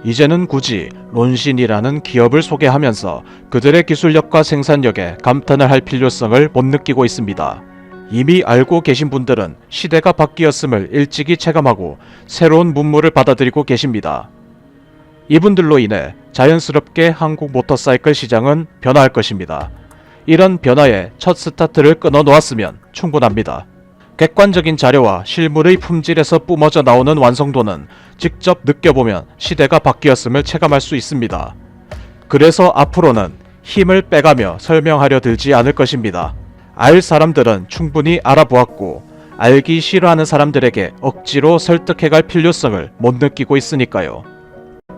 이제는 굳이 론신이라는 기업을 소개하면서 그들의 기술력과 생산력에 감탄을 할 필요성을 못 느끼고 있습니다. 이미 알고 계신 분들은 시대가 바뀌었음을 일찍이 체감하고 새로운 문물을 받아들이고 계십니다. 이분들로 인해 자연스럽게 한국 모터사이클 시장은 변화할 것입니다. 이런 변화에 첫 스타트를 끊어 놓았으면 충분합니다. 객관적인 자료와 실물의 품질에서 뿜어져 나오는 완성도는 직접 느껴보면 시대가 바뀌었음을 체감할 수 있습니다. 그래서 앞으로는 힘을 빼가며 설명하려 들지 않을 것입니다. 알 사람들은 충분히 알아보았고 알기 싫어하는 사람들에게 억지로 설득해갈 필요성을 못 느끼고 있으니까요.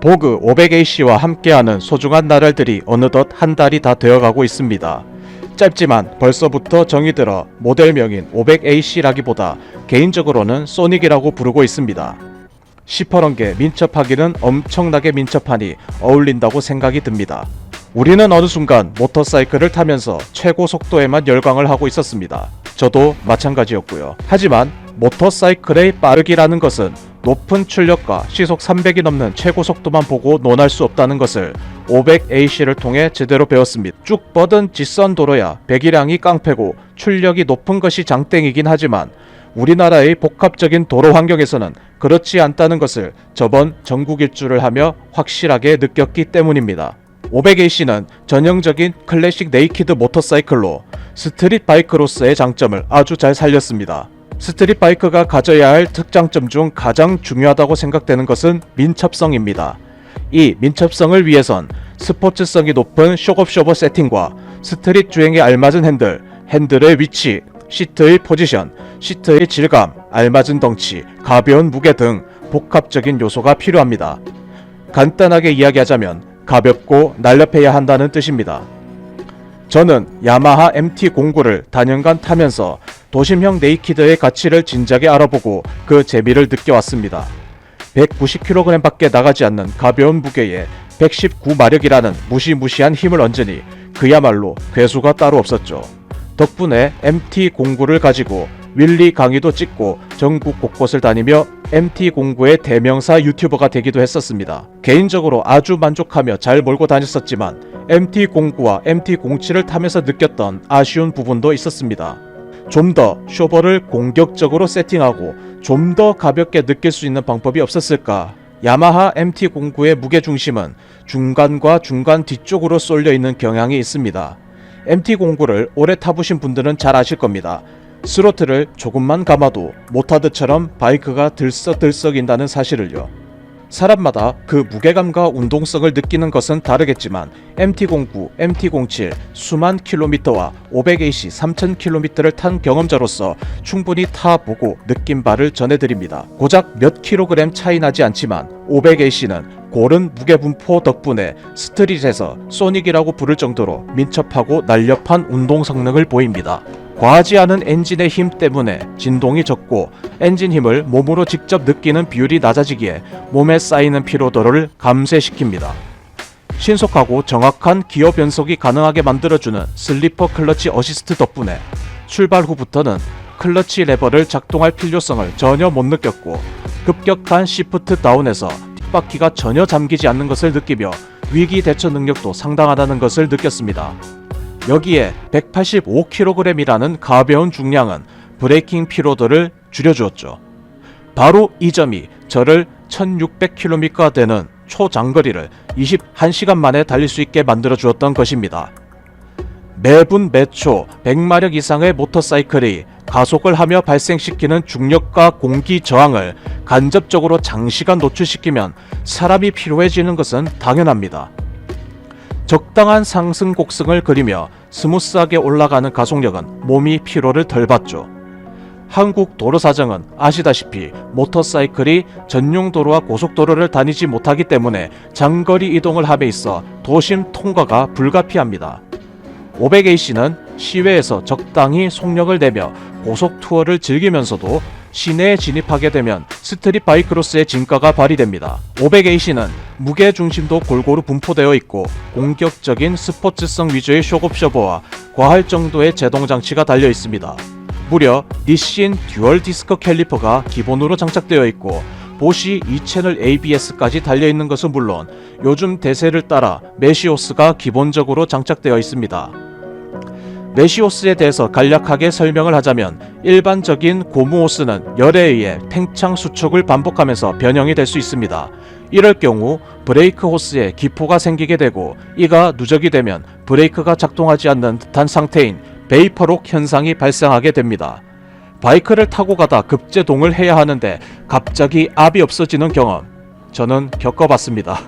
보그 500AC와 함께하는 소중한 나날들이 어느덧 한 달이 다 되어가고 있습니다. 짧지만 벌써부터 정이 들어 모델명인 500AC라기보다 개인적으로는 소닉이라고 부르고 있습니다. 시퍼런게 민첩하기는 엄청나게 민첩하니 어울린다고 생각이 듭니다. 우리는 어느 순간 모터사이클을 타면서 최고 속도에만 열광을 하고 있었습니다. 저도 마찬가지였고요. 하지만 모터사이클의 빠르기라는 것은 높은 출력과 시속 300이 넘는 최고 속도만 보고 논할 수 없다는 것을 500AC를 통해 제대로 배웠습니다. 쭉 뻗은 뒷선 도로야 배기량이 깡패고 출력이 높은 것이 장땡이긴 하지만 우리나라의 복합적인 도로 환경에서는 그렇지 않다는 것을 저번 전국 일주를 하며 확실하게 느꼈기 때문입니다. 500AC는 전형적인 클래식 네이키드 모터사이클로 스트릿 바이크로서의 장점을 아주 잘 살렸습니다. 스트릿 바이크가 가져야 할 특장점 중 가장 중요하다고 생각되는 것은 민첩성입니다. 이 민첩성을 위해선 스포츠성이 높은 쇼겁쇼버 세팅과 스트릿 주행에 알맞은 핸들의 위치, 시트의 포지션, 시트의 질감, 알맞은 덩치, 가벼운 무게 등 복합적인 요소가 필요합니다. 간단하게 이야기하자면 가볍고 날렵해야 한다는 뜻입니다. 저는 야마하 MT09를 단연간 타면서 도심형 네이키드의 가치를 진작에 알아보고 그 재미를 느껴왔습니다. 190kg 밖에 나가지 않는 가벼운 무게에 119마력이라는 무시무시한 힘을 얹으니 그야말로 괴수가 따로 없었죠. 덕분에 MT09를 가지고 윌리 강의도 찍고 전국 곳곳을 다니며 MT09의 대명사 유튜버가 되기도 했었습니다. 개인적으로 아주 만족하며 잘 몰고 다녔었지만 MT09와 MT07을 타면서 느꼈던 아쉬운 부분도 있었습니다. 좀 더 쇼버를 공격적으로 세팅하고 좀 더 가볍게 느낄 수 있는 방법이 없었을까? 야마하 MT09의 무게중심은 중간과 중간 뒤쪽으로 쏠려 있는 경향이 있습니다. MT09를 오래 타보신 분들은 잘 아실 겁니다. 스로틀을 조금만 감아도 모타드처럼 바이크가 들썩들썩인다는 사실을요. 사람마다 그 무게감과 운동성을 느끼는 것은 다르겠지만 MT09, MT07 수만 킬로미터와 500AC 3000km를 탄 경험자로서 충분히 타보고 느낀 바를 전해드립니다. 고작 몇 킬로그램 차이 나지 않지만 500AC는 고른 무게 분포 덕분에 스트릿에서 소닉이라고 부를 정도로 민첩하고 날렵한 운동 성능을 보입니다. 과하지 않은 엔진의 힘 때문에 진동이 적고 엔진 힘을 몸으로 직접 느끼는 비율이 낮아지기에 몸에 쌓이는 피로도를 감쇄시킵니다. 신속하고 정확한 기어 변속이 가능하게 만들어주는 슬리퍼 클러치 어시스트 덕분에 출발 후부터는 클러치 레버를 작동할 필요성을 전혀 못 느꼈고 급격한 시프트 다운에서 뒷바퀴가 전혀 잠기지 않는 것을 느끼며 위기 대처 능력도 상당하다는 것을 느꼈습니다. 여기에 185kg이라는 가벼운 중량은 브레이킹 피로도를 줄여주었죠. 바로 이 점이 저를 1600km가 되는 초장거리를 21시간 만에 달릴 수 있게 만들어 주었던 것입니다. 매분 매초 100마력 이상의 모터사이클이 가속을 하며 발생시키는 중력과 공기 저항을 간접적으로 장시간 노출시키면 사람이 피로해지는 것은 당연합니다. 적당한 상승 곡선을 그리며 스무스하게 올라가는 가속력은 몸이 피로를 덜 받죠. 한국 도로 사정은 아시다시피 모터사이클이 전용 도로와 고속도로를 다니지 못하기 때문에 장거리 이동을 함에 있어 도심 통과가 불가피합니다. 500AC는 시외에서 적당히 속력을 내며 고속 투어를 즐기면서도 시내에 진입하게 되면 스트릿 바이크로서의 진가가 발휘됩니다. 500AC는 무게 중심도 골고루 분포되어 있고 공격적인 스포츠성 위주의 쇼급쇼버와 과할 정도의 제동 장치가 달려 있습니다. 무려 니신 듀얼 디스크 캘리퍼가 기본으로 장착되어 있고 보시 2채널 ABS까지 달려있는 것은 물론 요즘 대세를 따라 메시오스가 기본적으로 장착되어 있습니다. 메시오스에 대해서 간략하게 설명을 하자면 일반적인 고무 호스는 열에 의해 팽창 수축을 반복하면서 변형이 될 수 있습니다. 이럴 경우 브레이크 호스에 기포가 생기게 되고 이가 누적이 되면 브레이크가 작동하지 않는 듯한 상태인 베이퍼록 현상이 발생하게 됩니다. 바이크를 타고 가다 급제동을 해야 하는데 갑자기 압이 없어지는 경험 저는 겪어봤습니다.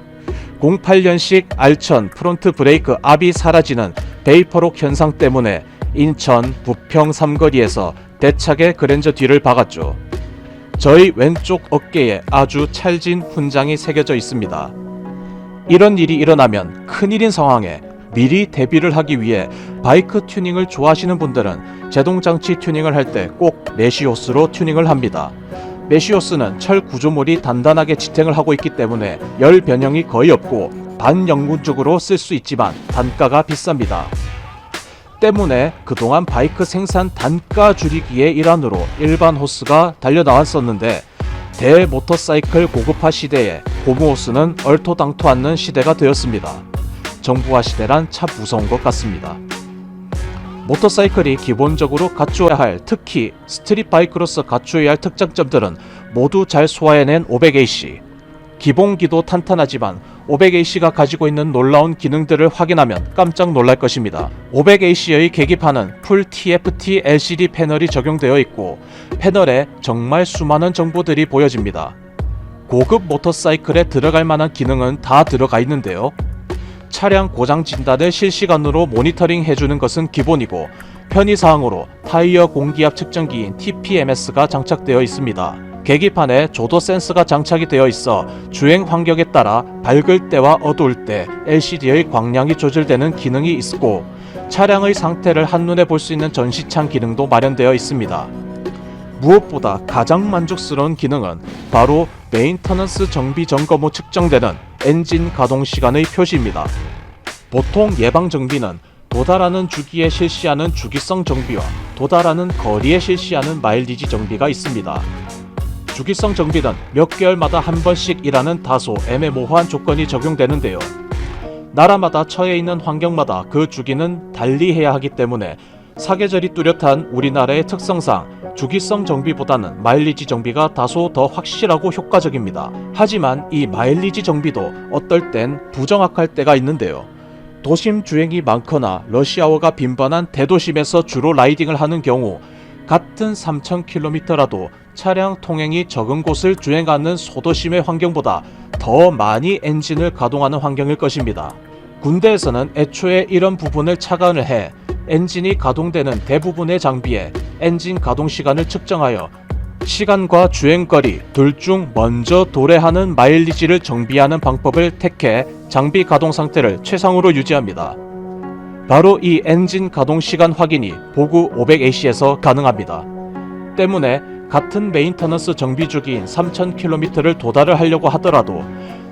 08년식 R1000 프론트 브레이크 압이 사라지는 베이퍼록 현상 때문에 인천 부평 삼거리에서 대차게 그랜저 뒤를 박았죠. 저희 왼쪽 어깨에 아주 찰진 훈장이 새겨져 있습니다. 이런 일이 일어나면 큰일인 상황에 미리 대비를 하기 위해 바이크 튜닝을 좋아하시는 분들은 제동장치 튜닝을 할 때 꼭 메시오스로 튜닝을 합니다. 메시오스는 철 구조물이 단단하게 지탱을 하고 있기 때문에 열 변형이 거의 없고 반영구적으로 쓸 수 있지만 단가가 비쌉니다. 때문에 그동안 바이크 생산 단가 줄이기의 일환으로 일반 호스가 달려나왔었는데 대모터사이클 고급화 시대에 고무 호스는 얼토당토 않는 시대가 되었습니다. 정부화 시대란 참 무서운 것 같습니다. 모터사이클이 기본적으로 갖추어야 할, 특히 스트릿 바이크로서 갖추어야 할 특장점들은 모두 잘 소화해낸 500AC. 기본기도 탄탄하지만 500AC가 가지고 있는 놀라운 기능들을 확인하면 깜짝 놀랄 것입니다. 500AC의 계기판은 풀 TFT LCD 패널이 적용되어 있고 패널에 정말 수많은 정보들이 보여집니다. 고급 모터사이클에 들어갈 만한 기능은 다 들어가 있는데요. 차량 고장 진단을 실시간으로 모니터링 해주는 것은 기본이고 편의사항으로 타이어 공기압 측정기인 TPMS가 장착되어 있습니다. 계기판에 조도 센서가 장착이 되어 있어 주행 환경에 따라 밝을 때와 어두울 때 LCD의 광량이 조절되는 기능이 있고 차량의 상태를 한눈에 볼 수 있는 전시창 기능도 마련되어 있습니다. 무엇보다 가장 만족스러운 기능은 바로 메인터넌스 정비 점검 후 측정되는 엔진 가동 시간의 표시입니다. 보통 예방 정비는 도달하는 주기에 실시하는 주기성 정비와 도달하는 거리에 실시하는 마일리지 정비가 있습니다. 주기성 정비는 몇 개월마다 한 번씩 일하는 다소 애매모호한 조건이 적용되는데요. 나라마다 처해 있는 환경마다 그 주기는 달리 해야 하기 때문에 사계절이 뚜렷한 우리나라의 특성상 주기성 정비보다는 마일리지 정비가 다소 더 확실하고 효과적입니다. 하지만 이 마일리지 정비도 어떨 땐 부정확할 때가 있는데요. 도심 주행이 많거나 러시아워가 빈번한 대도심에서 주로 라이딩을 하는 경우 같은 3000km라도 차량 통행이 적은 곳을 주행하는 소도심의 환경보다 더 많이 엔진을 가동하는 환경일 것입니다. 군대에서는 애초에 이런 부분을 착안을 해 엔진이 가동되는 대부분의 장비에 엔진 가동 시간을 측정하여 시간과 주행거리 둘 중 먼저 도래하는 마일리지를 정비하는 방법을 택해 장비 가동 상태를 최상으로 유지합니다. 바로 이 엔진 가동 시간 확인이 보구 500AC에서 가능합니다. 때문에 같은 메인터넌스 정비 주기인 3000km를 도달을 하려고 하더라도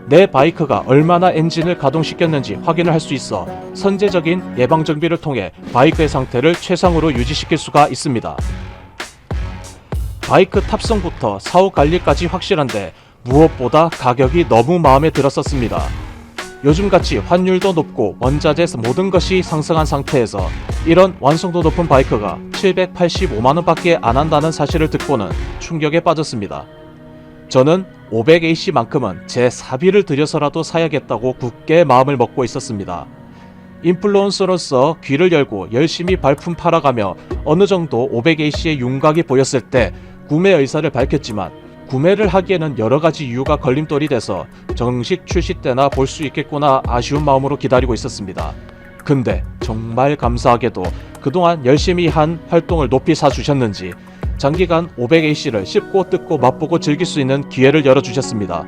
내 바이크가 얼마나 엔진을 가동시켰는지 확인을 할 수 있어 선제적인 예방 정비를 통해 바이크의 상태를 최상으로 유지시킬 수가 있습니다. 바이크 탑승부터 사후 관리까지 확실한데 무엇보다 가격이 너무 마음에 들었었습니다. 요즘같이 환율도 높고 원자재 모든 것이 상승한 상태에서 이런 완성도 높은 바이크가 785만원 밖에 안 한다는 사실을 듣고는 충격에 빠졌습니다. 저는 500AC만큼은 제 사비를 들여서라도 사야겠다고 굳게 마음을 먹고 있었습니다. 인플루언서로서 귀를 열고 열심히 발품 팔아가며 어느 정도 500AC의 윤곽이 보였을 때 구매 의사를 밝혔지만 구매를 하기에는 여러가지 이유가 걸림돌이 돼서 정식 출시 때나 볼 수 있겠구나 아쉬운 마음으로 기다리고 있었습니다. 근데 정말 감사하게도 그동안 열심히 한 활동을 높이 사주셨는지 장기간 500AC를 씹고 뜯고 맛보고 즐길 수 있는 기회를 열어주셨습니다.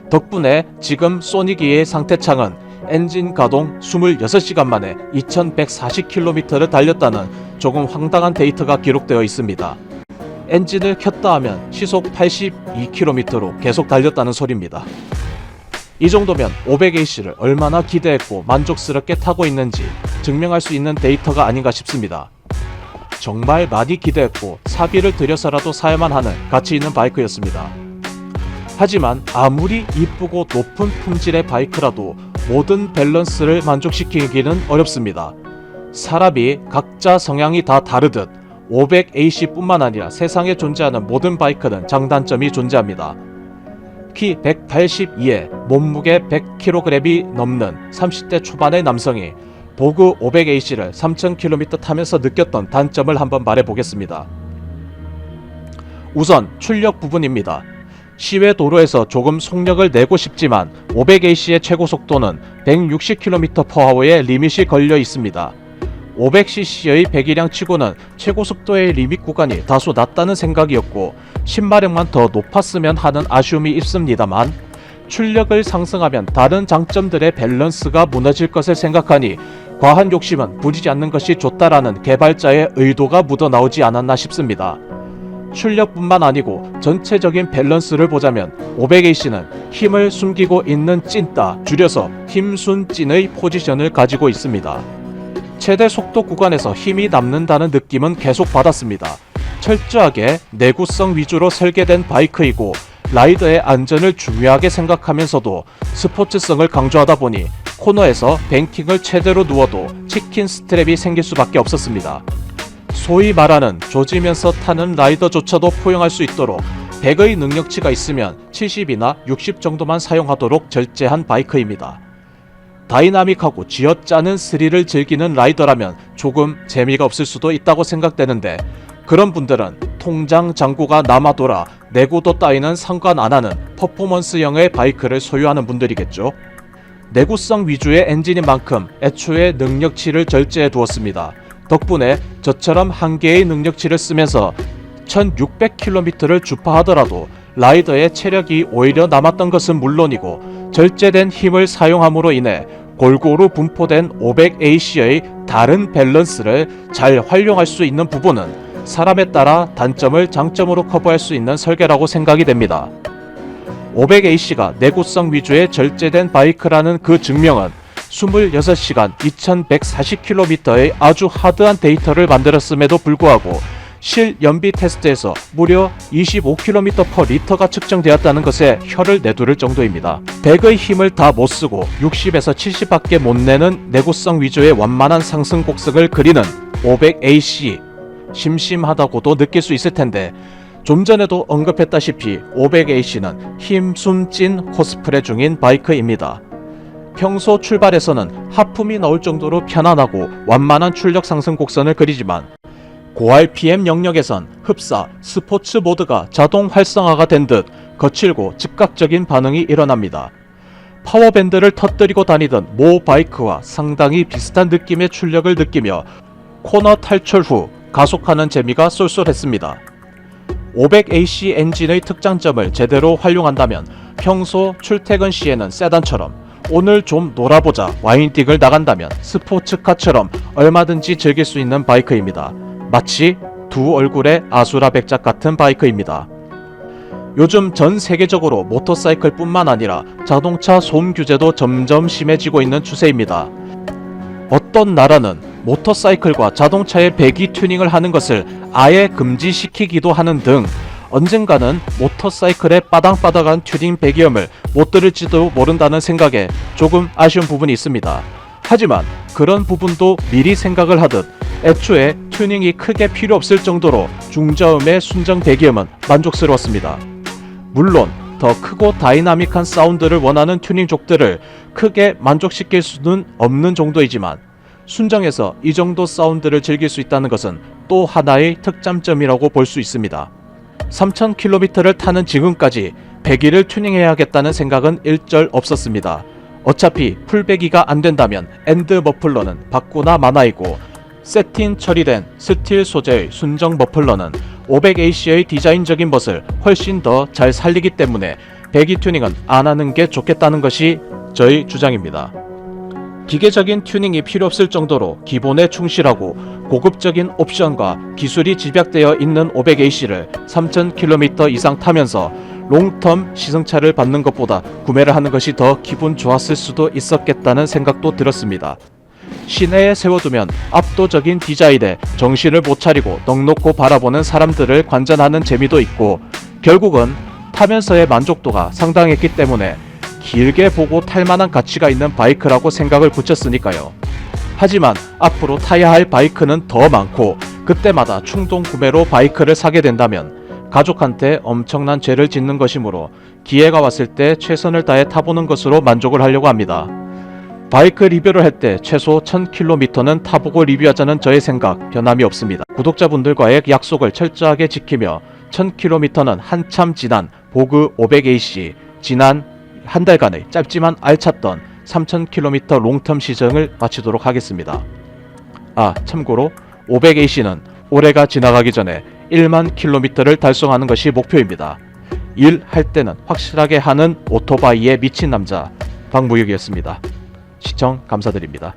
덕분에 지금 소니기의 상태창은 엔진 가동 26시간 만에 2140km를 달렸다는 조금 황당한 데이터가 기록되어 있습니다. 엔진을 켰다 하면 시속 82km로 계속 달렸다는 소리입니다. 이 정도면 500AC를 얼마나 기대했고 만족스럽게 타고 있는지 증명할 수 있는 데이터가 아닌가 싶습니다. 정말 많이 기대했고 사비를 들여서라도 사야만 하는 가치 있는 바이크였습니다. 하지만 아무리 이쁘고 높은 품질의 바이크라도 모든 밸런스를 만족시키기는 어렵습니다. 사람이 각자 성향이 다 다르듯 500AC 뿐만 아니라 세상에 존재하는 모든 바이크는 장단점이 존재합니다. 키 182에 몸무게 100kg이 넘는 30대 초반의 남성이 보그 500AC를 3000km 타면서 느꼈던 단점을 한번 말해보겠습니다. 우선 출력 부분입니다. 시외 도로에서 조금 속력을 내고 싶지만 500AC의 최고 속도는 160km/h의 리밋이 걸려 있습니다. 500cc의 배기량 치고는 최고 속도의 리밋 구간이 다소 낮다는 생각이었고 10마력만 더 높았으면 하는 아쉬움이 있습니다만, 출력을 상승하면 다른 장점들의 밸런스가 무너질 것을 생각하니 과한 욕심은 부리지 않는 것이 좋다라는 개발자의 의도가 묻어나오지 않았나 싶습니다. 출력뿐만 아니고 전체적인 밸런스를 보자면 500AC는 힘을 숨기고 있는 찐따, 줄여서 힘순찐의 포지션을 가지고 있습니다. 최대 속도 구간에서 힘이 남는다는 느낌은 계속 받았습니다. 철저하게 내구성 위주로 설계된 바이크이고 라이더의 안전을 중요하게 생각하면서도 스포츠성을 강조하다 보니 코너에서 뱅킹을 최대로 누워도 치킨 스트랩이 생길 수밖에 없었습니다. 소위 말하는 조지면서 타는 라이더조차도 포용할 수 있도록 100의 능력치가 있으면 70이나 60 정도만 사용하도록 절제한 바이크입니다. 다이나믹하고 쥐어짜는 스릴을 즐기는 라이더라면 조금 재미가 없을 수도 있다고 생각되는데, 그런 분들은 통장 잔고가 남아돌아 내구도 따위는 상관 안하는 퍼포먼스형의 바이크를 소유하는 분들이겠죠. 내구성 위주의 엔진인 만큼 애초에 능력치를 절제해 두었습니다. 덕분에 저처럼 한 개의 능력치를 쓰면서 1600km를 주파하더라도 라이더의 체력이 오히려 남았던 것은 물론이고, 절제된 힘을 사용함으로 인해 골고루 분포된 500AC의 다른 밸런스를 잘 활용할 수 있는 부분은 사람에 따라 단점을 장점으로 커버할 수 있는 설계라고 생각이 됩니다. 500AC가 내구성 위주의 절제된 바이크라는 그 증명은 26시간 2140km의 아주 하드한 데이터를 만들었음에도 불구하고 실연비 테스트에서 무려 25km/L가 측정되었다는 것에 혀를 내두를 정도입니다. 100의 힘을 다 못쓰고 60에서 70밖에 못 내는 내구성 위주의 완만한 상승 곡선을 그리는 500AC, 심심하다고도 느낄 수 있을 텐데, 좀 전에도 언급했다시피 500AC는 힘숨찐 코스프레 중인 바이크입니다. 평소 출발에서는 하품이 나올 정도로 편안하고 완만한 출력 상승 곡선을 그리지만 고RPM 영역에선 흡사, 스포츠 모드가 자동 활성화가 된 듯 거칠고 즉각적인 반응이 일어납니다. 파워밴드를 터뜨리고 다니던 모 바이크와 상당히 비슷한 느낌의 출력을 느끼며 코너 탈출 후 가속하는 재미가 쏠쏠했습니다. 500AC 엔진의 특장점을 제대로 활용한다면 평소 출퇴근 시에는 세단처럼, 오늘 좀 놀아보자 와인딩을 나간다면 스포츠카처럼 얼마든지 즐길 수 있는 바이크입니다. 마치 두 얼굴의 아수라 백작 같은 바이크입니다. 요즘 전 세계적으로 모터사이클 뿐만 아니라 자동차 소음 규제도 점점 심해지고 있는 추세입니다. 어떤 나라는 모터사이클과 자동차의 배기 튜닝을 하는 것을 아예 금지시키기도 하는 등 언젠가는 모터사이클의 빠당빠당한 튜닝 배기음을 못 들을지도 모른다는 생각에 조금 아쉬운 부분이 있습니다. 하지만 그런 부분도 미리 생각을 하듯 애초에 튜닝이 크게 필요 없을 정도로 중저음의 순정 배기음은 만족스러웠습니다. 물론 더 크고 다이나믹한 사운드를 원하는 튜닝족들을 크게 만족시킬 수는 없는 정도이지만, 순정에서 이 정도 사운드를 즐길 수 있다는 것은 또 하나의 특장점이라고 볼 수 있습니다. 3000km를 타는 지금까지 배기를 튜닝해야겠다는 생각은 일절 없었습니다. 어차피 풀배기가 안된다면 엔드 머플러는 받거나 마나이고, 세팅 처리된 스틸 소재의 순정 머플러는 500AC의 디자인적인 멋을 훨씬 더 잘 살리기 때문에 배기 튜닝은 안하는 게 좋겠다는 것이 저의 주장입니다. 기계적인 튜닝이 필요 없을 정도로 기본에 충실하고 고급적인 옵션과 기술이 집약되어 있는 500AC를 3000km 이상 타면서 롱텀 시승차를 받는 것보다 구매를 하는 것이 더 기분 좋았을 수도 있었겠다는 생각도 들었습니다. 시내에 세워두면 압도적인 디자인에 정신을 못 차리고 넋놓고 바라보는 사람들을 관전하는 재미도 있고, 결국은 타면서의 만족도가 상당했기 때문에 길게 보고 탈만한 가치가 있는 바이크라고 생각을 붙였으니까요. 하지만 앞으로 타야 할 바이크는 더 많고 그때마다 충동 구매로 바이크를 사게 된다면 가족한테 엄청난 죄를 짓는 것이므로 기회가 왔을 때 최선을 다해 타보는 것으로 만족을 하려고 합니다. 바이크 리뷰를 할 때 최소 1000km는 타보고 리뷰하자는 저의 생각 변함이 없습니다. 구독자분들과의 약속을 철저하게 지키며 1000km는 한참 지난 보그 500AC, 지난 한 달간의 짧지만 알찼던 3000km 롱텀 시즌을 마치도록 하겠습니다. 참고로 500AC는 올해가 지나가기 전에 1만 킬로미터를 달성하는 것이 목표입니다. 일할 때는 확실하게 하는 오토바이에 미친 남자 박무육이었습니다. 시청 감사드립니다.